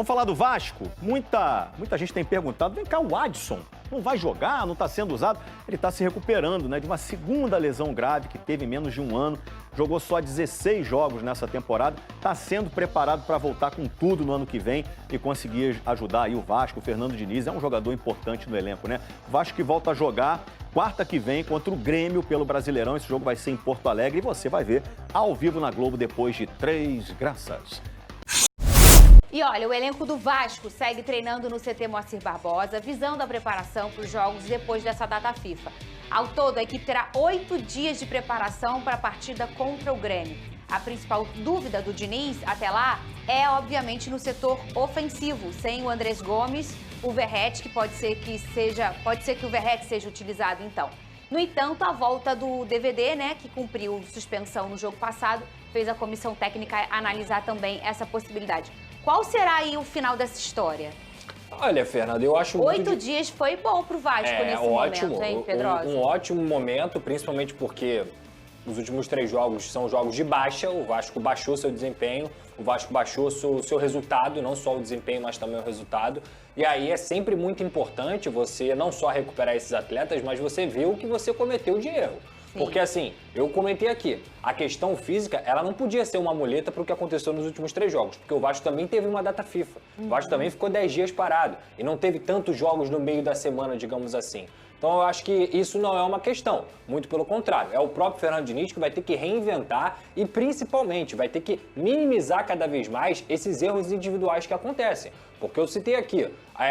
Vamos falar do Vasco? Muita gente tem perguntado, vem cá, o Adson não vai jogar, não está sendo usado? Ele está se recuperando, né, de uma segunda lesão grave que teve em menos de um ano. Jogou só 16 jogos nessa temporada, está sendo preparado para voltar com tudo no ano que vem e conseguir ajudar aí o Vasco. O Fernando Diniz é um jogador importante no elenco, né? O Vasco que volta a jogar quarta que vem contra o Grêmio pelo Brasileirão. Esse jogo vai ser em Porto Alegre e você vai ver ao vivo na Globo depois de 3 graças. E olha, o elenco do Vasco segue treinando no CT Moacir Barbosa, visando a preparação para os jogos depois dessa data FIFA. Ao todo, a equipe terá 8 dias de preparação para a partida contra o Grêmio. A principal dúvida do Diniz até lá é, obviamente, no setor ofensivo, sem o Andrés Gomes, o Verratti, que pode ser que o Verratti seja utilizado então. No entanto, a volta do DVD, né, que cumpriu suspensão no jogo passado, fez a comissão técnica analisar também essa possibilidade. Qual será aí o final dessa história? Olha, Fernanda, eu acho muito... 8 dias foi bom pro Vasco nesse momento, hein, Pedrosa? Um ótimo momento, principalmente porque os últimos 3 jogos são jogos de baixa, o Vasco baixou seu desempenho, o Vasco baixou seu resultado, não só o desempenho, mas também o resultado. E aí é sempre muito importante você não só recuperar esses atletas, mas você ver o que você cometeu de erro. Porque assim, eu comentei aqui, a questão física, ela não podia ser uma muleta para o que aconteceu nos últimos 3 jogos, porque o Vasco também teve uma data FIFA. O Vasco também ficou 10 dias parado e não teve tantos jogos no meio da semana, digamos assim. Então eu acho que isso não é uma questão, muito pelo contrário, é o próprio Fernando Diniz que vai ter que reinventar e principalmente vai ter que minimizar cada vez mais esses erros individuais que acontecem. Porque eu citei aqui,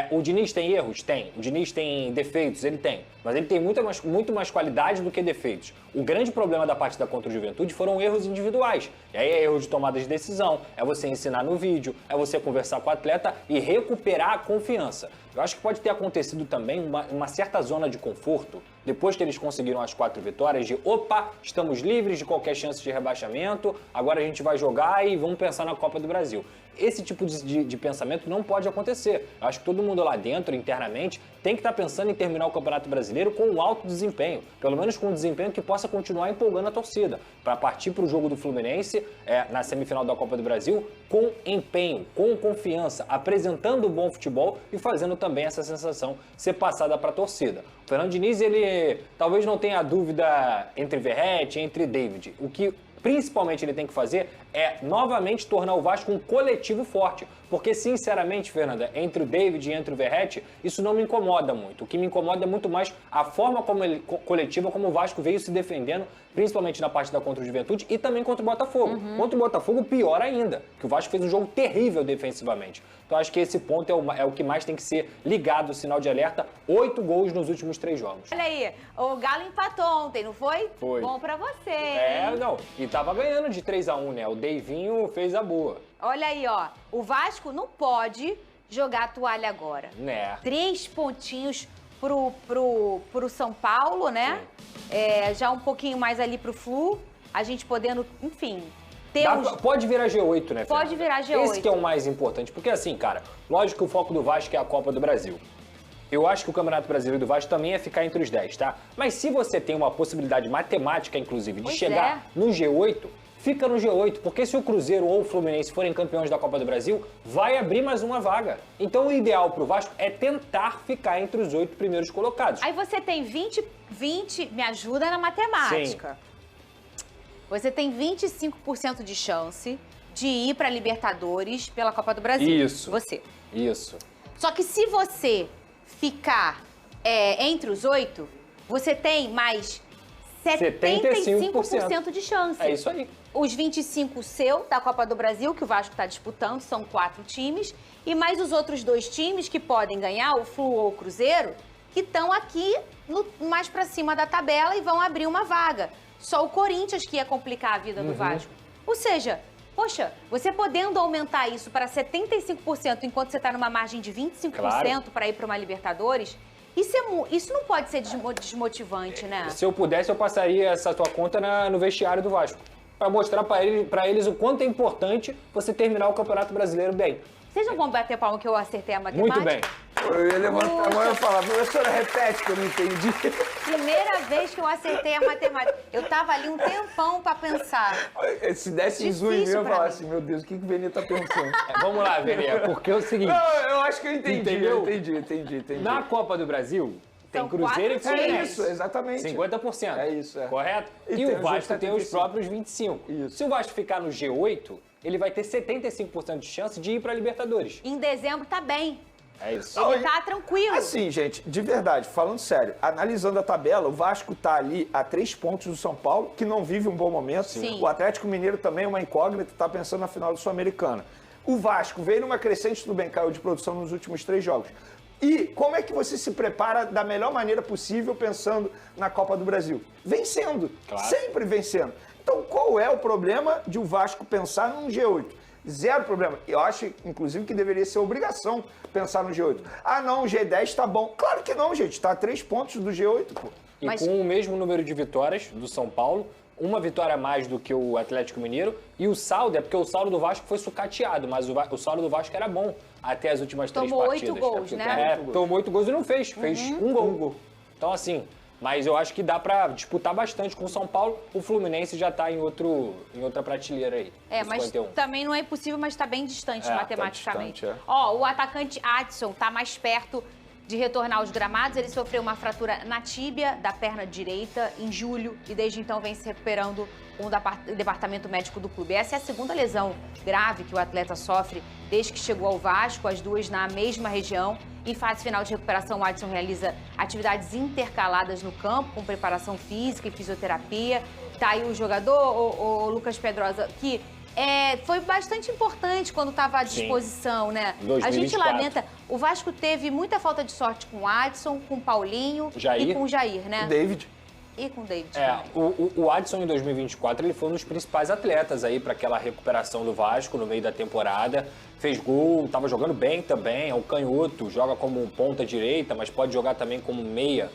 o Diniz tem erros? Tem. O Diniz tem defeitos? Ele tem. Mas ele tem muito mais qualidade do que defeitos. O grande problema da partida contra o Juventude foram erros individuais. E aí é erro de tomada de decisão, é você ensinar no vídeo, é você conversar com o atleta e recuperar a confiança. Eu acho que pode ter acontecido também uma certa zona de conforto, depois que eles conseguiram as 4 vitórias, de opa, estamos livres de qualquer chance de rebaixamento, agora a gente vai jogar e vamos pensar na Copa do Brasil. Esse tipo de pensamento não pode acontecer. Eu acho que todo mundo lá dentro, internamente, tem que estar pensando em terminar o Campeonato Brasileiro com um alto desempenho, pelo menos com um desempenho que possa continuar empolgando a torcida, para partir para o jogo do Fluminense, na semifinal da Copa do Brasil, com empenho, com confiança, apresentando um bom futebol e fazendo também essa sensação ser passada para a torcida. O Fernando Diniz, ele talvez não tenha dúvida entre Verratti, entre David. O que principalmente ele tem que fazer é novamente tornar o Vasco um coletivo forte. Porque, sinceramente, Fernanda, entre o David e entre o Verratti, isso não me incomoda muito. O que me incomoda é muito mais a forma coletiva como o Vasco veio se defendendo, principalmente na partida contra o Juventude e também contra o Botafogo. Contra o Botafogo, pior ainda, que o Vasco fez um jogo terrível defensivamente. Então, acho que esse ponto é o que mais tem que ser ligado, o sinal de alerta. 8 gols nos últimos 3 jogos. Olha aí, o Galo empatou ontem, não foi? Foi. Bom pra você, não. E tava ganhando de 3-1, né? O Deivinho fez a boa. Olha aí, ó. O Vasco não pode jogar a toalha agora. Né? 3 pontinhos pro São Paulo, né? Já um pouquinho mais ali pro Flu. A gente podendo, enfim... Pode virar G8, né, Fernanda? Pode virar G8. Esse que é o mais importante. Porque assim, cara, lógico que o foco do Vasco é a Copa do Brasil. Eu acho que o Campeonato Brasileiro do Vasco também é ficar entre os 10, tá? Mas se você tem uma possibilidade matemática, inclusive, de chegar no G8... Fica no G8, porque se o Cruzeiro ou o Fluminense forem campeões da Copa do Brasil, vai abrir mais uma vaga. Então o ideal pro Vasco é tentar ficar entre os 8 primeiros colocados. Aí você tem 20, me ajuda na matemática. Sim. Você tem 25% de chance de ir pra Libertadores pela Copa do Brasil. Isso. Isso. Só que se você ficar entre os 8, você tem mais 75% de chance. É isso aí. Os 25 seu, da Copa do Brasil, que o Vasco está disputando, são 4 times, e mais os outros 2 times que podem ganhar, o Flu ou o Cruzeiro, que estão aqui mais para cima da tabela e vão abrir uma vaga. Só o Corinthians que ia complicar a vida do Vasco. Ou seja, poxa, você podendo aumentar isso para 75% enquanto você está numa margem de 25% para ir para uma Libertadores... Isso não pode ser desmotivante, né? Se eu pudesse, eu passaria essa tua conta no vestiário do Vasco. Para mostrar para eles o quanto é importante você terminar o Campeonato Brasileiro bem. Vocês não vão bater palma que eu acertei a matemática? Muito bem. Eu ia levantar a mão e falar, professora, repete que eu não entendi. Primeira vez que eu acertei a matemática. Eu tava ali um tempão pra pensar. Se desse zoom em mim, eu ia falar assim, meu Deus, o que o Vene tá pensando? Vamos lá, Vene, porque é o seguinte... Não, eu acho que eu entendi, Entendeu? entendi. Na Copa do Brasil, tem São Cruzeiro e 4 Fluminense. É isso, exatamente. 50%. É isso, é. Correto? E E tem o os outros Vasco tem os 75. próprios 25%. Isso. Se o Vasco ficar no G8, ele vai ter 75% de chance de ir pra Libertadores. Em dezembro tá bem. É isso. Não, Ele tá tranquilo. Assim, gente, de verdade, falando sério, analisando a tabela, o Vasco tá ali a 3 pontos do São Paulo, que não vive um bom momento. Sim. O Atlético Mineiro também é uma incógnita, tá pensando na final do Sul-Americana. O Vasco veio numa crescente, tudo bem, caiu de produção nos últimos 3 jogos. E como é que você se prepara da melhor maneira possível pensando na Copa do Brasil? Vencendo, Claro. sempre vencendo. Então, qual é o problema de o Vasco pensar num G8? Zero problema. Eu acho, inclusive, que deveria ser obrigação pensar no G8. Ah, não, o G10 tá bom. Claro que não, gente. Tá a 3 pontos do G8, pô. E Mas- com o mesmo número de vitórias do São Paulo, uma vitória a mais do que o Atlético Mineiro. E o saldo, é porque o saldo do Vasco foi sucateado, mas o saldo do Vasco era bom até as últimas 3 Tomou partidas. 8 gols, né? É, tomou 8 gols e não fez. Fez um gol. Então, assim, mas eu acho que dá pra disputar bastante com o São Paulo. O Fluminense já tá em outra prateleira aí. É, no mas 51. também não é impossível, mas tá bem distante tá matematicamente. distante, é. Ó, o atacante Adson tá mais perto de retornar aos gramados. Ele sofreu uma fratura na tíbia da perna direita em julho e desde então vem se recuperando com o departamento médico do clube. Essa é a segunda lesão grave que o atleta sofre desde que chegou ao Vasco, as duas na mesma região. Em fase final de recuperação, o Adson realiza atividades intercaladas no campo, com preparação física e fisioterapia. Tá aí o jogador, o Lucas Pedrosa, que foi bastante importante quando estava à disposição, né? 2024. A gente lamenta. O Vasco teve muita falta de sorte com o Adson, com o Paulinho Jair. e com o Jair, né? David. E com o David. É, o Adson em 2024 ele foi um dos principais atletas aí para aquela recuperação do Vasco no meio da temporada. Fez gol, estava jogando bem também, é um canhoto, joga como ponta direita, mas pode jogar também como meia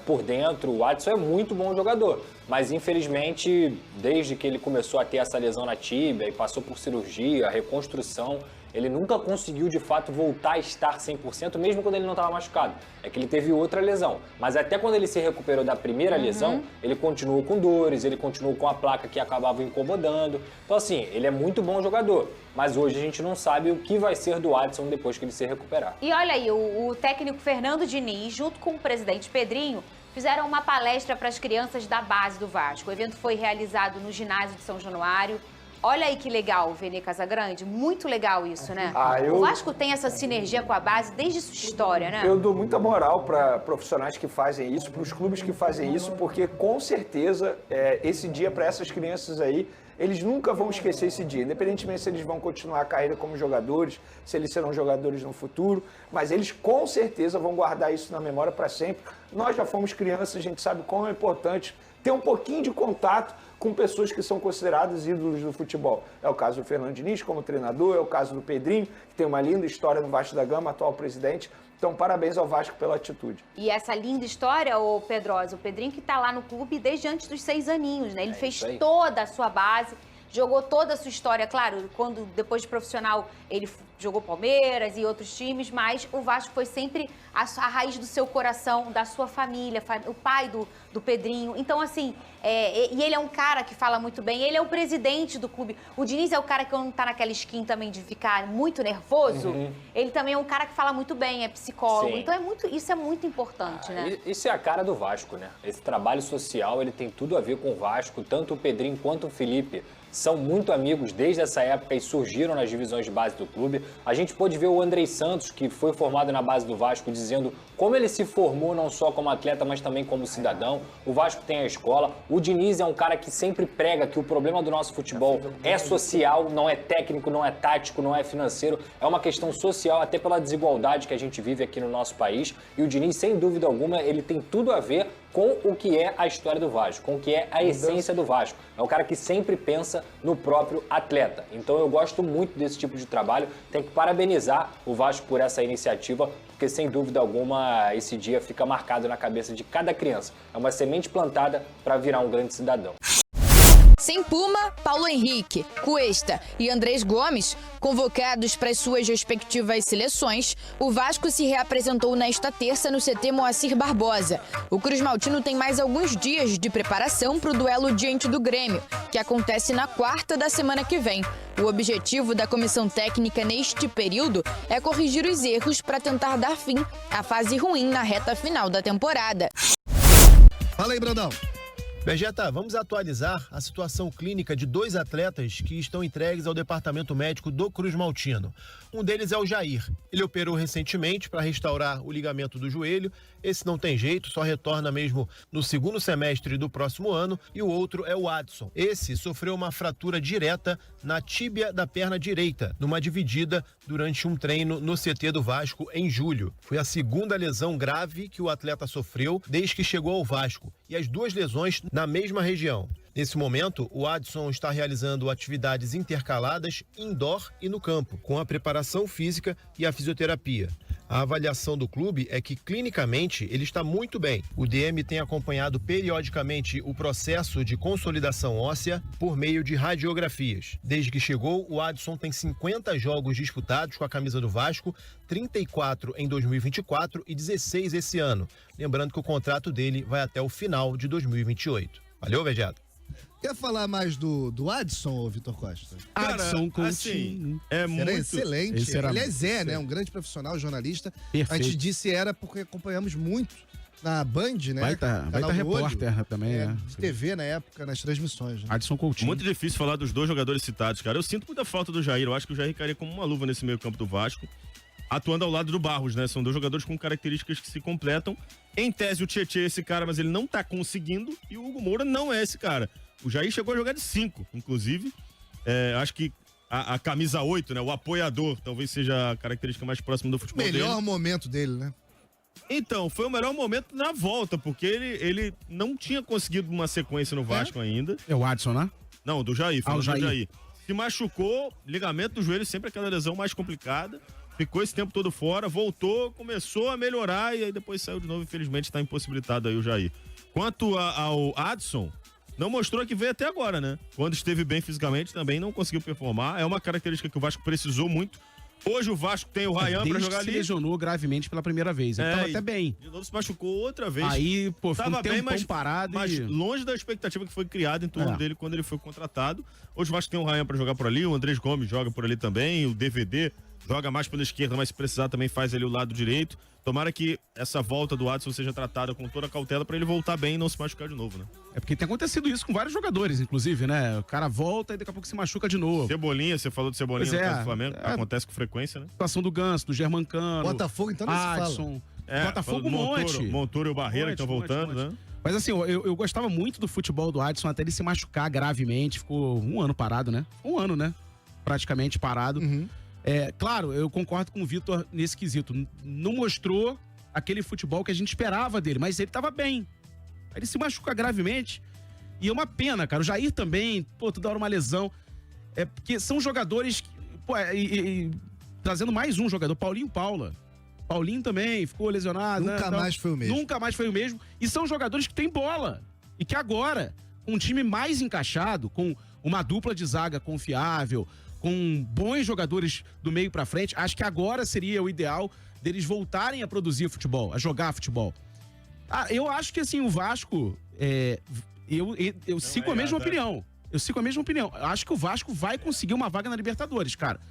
por dentro. O Adson é muito bom jogador, mas infelizmente, desde que ele começou a ter essa lesão na tíbia e passou por cirurgia, reconstrução, ele nunca conseguiu, de fato, voltar a estar 100%, mesmo quando ele não estava machucado. É que ele teve outra lesão. Mas até quando ele se recuperou da primeira lesão, ele continuou com dores, ele continuou com a placa que acabava incomodando. Então, assim, ele é muito bom jogador. Mas hoje a gente não sabe o que vai ser do Adson depois que ele se recuperar. E olha aí, o técnico Fernando Diniz, junto com o presidente Pedrinho, fizeram uma palestra para as crianças da base do Vasco. O evento foi realizado no ginásio de São Januário. Olha aí que legal, Vene Casagrande. Muito legal isso, né? O Vasco tem essa sinergia com a base desde sua história, né? Eu dou muita moral para profissionais que fazem isso, para os clubes que fazem isso, porque com certeza esse dia para essas crianças aí, eles nunca vão esquecer esse dia, independentemente se eles vão continuar a carreira como jogadores, se eles serão jogadores no futuro, mas eles com certeza vão guardar isso na memória para sempre. Nós já fomos crianças, a gente sabe como é importante ter um pouquinho de contato com pessoas que são consideradas ídolos do futebol. É o caso do Fernando Diniz como treinador, é o caso do Pedrinho, que tem uma linda história no Vasco da Gama, atual presidente. Então, parabéns ao Vasco pela atitude. E essa linda história, o Pedrosa, o Pedrinho que tá lá no clube desde antes dos 6 aninhos, né? Ele fez toda a sua base, jogou toda a sua história, claro, quando depois de profissional ele jogou Palmeiras e outros times, mas o Vasco foi sempre a raiz do seu coração, da sua família, o pai do Pedrinho. Então, assim, e ele é um cara que fala muito bem, ele é o presidente do clube. O Diniz é o cara que quando tá naquela skin também de ficar muito nervoso, ele também é um cara que fala muito bem, é psicólogo. Sim. Então, isso é muito importante, né? Isso é a cara do Vasco, né? Esse trabalho social, ele tem tudo a ver com o Vasco. Tanto o Pedrinho quanto o Felipe são muito amigos desde essa época e surgiram nas divisões de base do clube. A gente pôde ver o Andrei Santos, que foi formado na base do Vasco, dizendo como ele se formou não só como atleta, mas também como cidadão. O Vasco tem a escola. O Diniz é um cara que sempre prega que o problema do nosso futebol é social, não é técnico, não é tático, não é financeiro. É uma questão social, até pela desigualdade que a gente vive aqui no nosso país. E o Diniz, sem dúvida alguma, ele tem tudo a ver com o que é a história do Vasco, com o que é a essência do Vasco. É um cara que sempre pensa no próprio atleta. Então eu gosto muito desse tipo de trabalho. Tem que parabenizar o Vasco por essa iniciativa, porque sem dúvida alguma esse dia fica marcado na cabeça de cada criança. É uma semente plantada para virar um grande cidadão. Sem Puma, Paulo Henrique, Cuesta e Andrés Gomes, convocados para as suas respectivas seleções, o Vasco se reapresentou nesta terça no CT Moacir Barbosa. O Cruz Maltino tem mais alguns dias de preparação para o duelo diante do Grêmio, que acontece na quarta da semana que vem. O objetivo da comissão técnica neste período é corrigir os erros para tentar dar fim à fase ruim na reta final da temporada. Fala aí, Brandão. Vegeta, vamos atualizar a situação clínica de 2 atletas que estão entregues ao departamento médico do Cruz Maltino. Um deles é o Jair. Ele operou recentemente para restaurar o ligamento do joelho. Esse não tem jeito, só retorna mesmo no segundo semestre do próximo ano. E o outro é o Adson. Esse sofreu uma fratura direta na tíbia da perna direita, numa dividida durante um treino no CT do Vasco em julho. Foi a segunda lesão grave que o atleta sofreu desde que chegou ao Vasco. E as 2 lesões na mesma região. Nesse momento, o Adson está realizando atividades intercaladas indoor e no campo, com a preparação física e a fisioterapia. A avaliação do clube é que, clinicamente, ele está muito bem. O DM tem acompanhado periodicamente o processo de consolidação óssea por meio de radiografias. Desde que chegou, o Adson tem 50 jogos disputados com a camisa do Vasco, 34 em 2024 e 16 esse ano. Lembrando que o contrato dele vai até o final de 2028. Valeu, Vegeta? Quer falar mais do Adson, ou Vitor Costa? Adson Coutinho. Assim, era muito excelente. Ele é Zé, né? Um grande profissional, jornalista. Perfeito. A gente disse era porque acompanhamos muito na Band, né? Vai tá repórter também, né? De TV na época, nas transmissões. Né? Adson Coutinho. Muito difícil falar dos 2 jogadores citados, cara. Eu sinto muita falta do Jair. Eu acho que o Jair cairia como uma luva nesse meio campo do Vasco, atuando ao lado do Barros, né? São 2 jogadores com características que se completam. Em tese, o Tietê é esse cara, mas ele não tá conseguindo. E o Hugo Moura não é esse cara. O Jair chegou a jogar de 5, inclusive. Acho que a camisa 8, né? O apoiador, talvez seja a característica mais próxima do futebol dele. Melhor momento dele, né? Então, foi o melhor momento na volta, porque ele não tinha conseguido uma sequência no Vasco ainda. É o Adson, né? Não, do Jair. O Jair. Se machucou, ligamento do joelho, sempre aquela lesão mais complicada. Ficou esse tempo todo fora, voltou, começou a melhorar e aí depois saiu de novo. Infelizmente está impossibilitado aí o Jair. Quanto ao Adson, não mostrou que veio até agora, né? Quando esteve bem fisicamente também não conseguiu performar. É uma característica que o Vasco precisou muito. Hoje o Vasco tem o Ryan pra jogar ali. Se lesionou gravemente pela primeira vez. Ele tava até bem. De novo se machucou outra vez. Aí, pô, ficou tava um tempão bem, parado. Mas longe da expectativa que foi criada em torno dele quando ele foi contratado. Hoje o Vasco tem o Ryan pra jogar por ali, o Andrés Gomes joga por ali também, o DVD joga mais pela esquerda, mas se precisar também faz ali o lado direito. Tomara que essa volta do Adson seja tratada com toda a cautela pra ele voltar bem e não se machucar de novo, né? É porque tem acontecido isso com vários jogadores, inclusive, né? O cara volta e daqui a pouco se machuca de novo. Cebolinha, você falou do Cebolinha no caso do Flamengo, acontece com frequência, né? A situação do Ganso, do Germancano. Botafogo, então não se fala. Adson. Botafogo um monte. Montoro e o Barreira que estão voltando, né? Mas assim, eu gostava muito do futebol do Adson até ele se machucar gravemente. Ficou um ano parado, né? Um ano, né? Praticamente parado. Claro, eu concordo com o Vitor nesse quesito. Não mostrou aquele futebol que a gente esperava dele, mas ele tava bem. Aí ele se machuca gravemente. E é uma pena, cara. O Jair também, toda hora uma lesão. É porque são jogadores. Trazendo mais um jogador, Paulinho Paula. Paulinho também ficou lesionado. Nunca mais foi o mesmo. Nunca mais foi o mesmo. E são jogadores que têm bola. E que agora, com um time mais encaixado, com uma dupla de zaga confiável, com bons jogadores do meio pra frente, acho que agora seria o ideal deles voltarem a produzir futebol, a jogar futebol. Eu acho que assim, o Vasco, eu sigo a mesma opinião. Eu sigo a mesma opinião. Acho que o Vasco vai conseguir uma vaga na Libertadores, cara.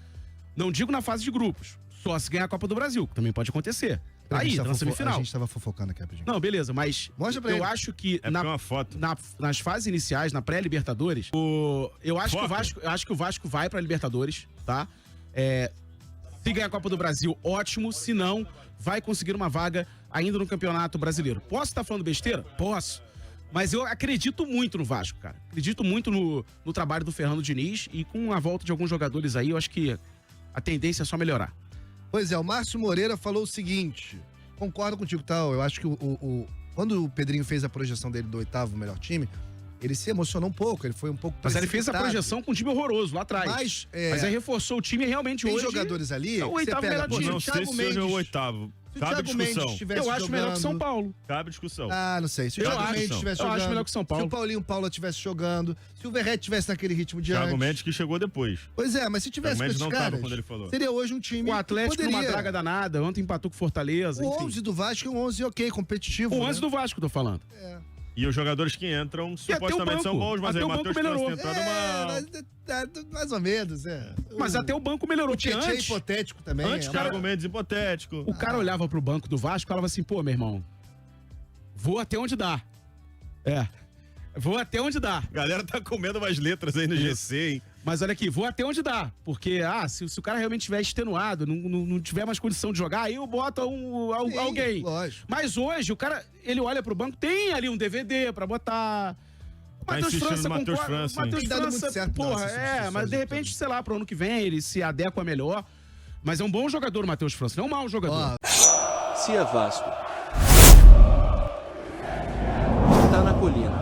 Não digo na fase de grupos, só se ganhar a Copa do Brasil, que também pode acontecer. Aí, na semifinal. A gente tava fofocando aqui, rapidinho. Não, beleza, mas mostra pra ele. Acho que uma foto. nas fases iniciais, na pré-Libertadores, eu acho que o Vasco vai pra Libertadores, tá? Se ganhar a Copa do Brasil, ótimo. Se não, vai conseguir uma vaga ainda no Campeonato Brasileiro. Posso estar falando besteira? Posso. Mas eu acredito muito no Vasco, cara. Acredito muito no trabalho do Fernando Diniz e com a volta de alguns jogadores aí, eu acho que a tendência é só melhorar. Pois é, o Márcio Moreira falou o seguinte, concordo contigo, tal, eu acho que quando o Pedrinho fez a projeção dele do 8º melhor time, ele se emocionou um pouco, ele foi um pouco Mas ele fez a precipitado. projeção com um time horroroso lá atrás. Mas, Mas aí reforçou o time realmente tem hoje. jogadores ali É o que você oitavo pega, melhor pô, time. se o Não sei Thiago se hoje é o Mendes- oitavo. Se o Cabe Thiago Mendes discussão. estivesse Eu acho melhor que o São jogando- Paulo. Cabe discussão. Ah, não sei. Se o Eu Thiago acho. Mendes estivesse Eu acho jogando, melhor que o São Paulo. se o Paulinho Paula estivesse jogando, se o Verratti estivesse naquele ritmo de Thiago antes. Mendes que chegou depois. Pois é, mas se tivesse Thiago com Mendes esses não tava caras, quando ele falou. seria hoje um time O Atlético que numa poderia. draga danada, ontem empatou com Fortaleza, O enfim. 11 do Vasco é um 11 ok, competitivo. O 11 né? do Vasco, tô falando. E os jogadores que entram E até o supostamente são banco. bons, mas Até aí o o banco Matheus França melhorou. tem entrado mal. Mais ou menos, é. Mas até o banco melhorou. O Porque Tietchan é antes, hipotético também. antes, é cara, Thiago Mendes hipotético. o cara olhava pro banco do Vasco e falava assim, pô, meu irmão, vou até onde dá. Vou até onde dá. A galera tá comendo umas letras aí no GC, hein? Mas olha aqui, vou até onde dá. Porque, se o cara realmente estiver extenuado, não tiver mais condição de jogar, aí eu boto Sim, alguém. lógico. Mas hoje, o cara, ele olha pro banco, tem ali um DVD pra botar. insistindo no Matheus França, hein? Matheus Tem dado muito França, certo, porra, não, essas substituições mas de aí repente, sei lá, pro ano que vem ele se adequa melhor. Mas é um bom jogador o Matheus França, não é um mau jogador. Ó, Se é Vasco, tá na colina.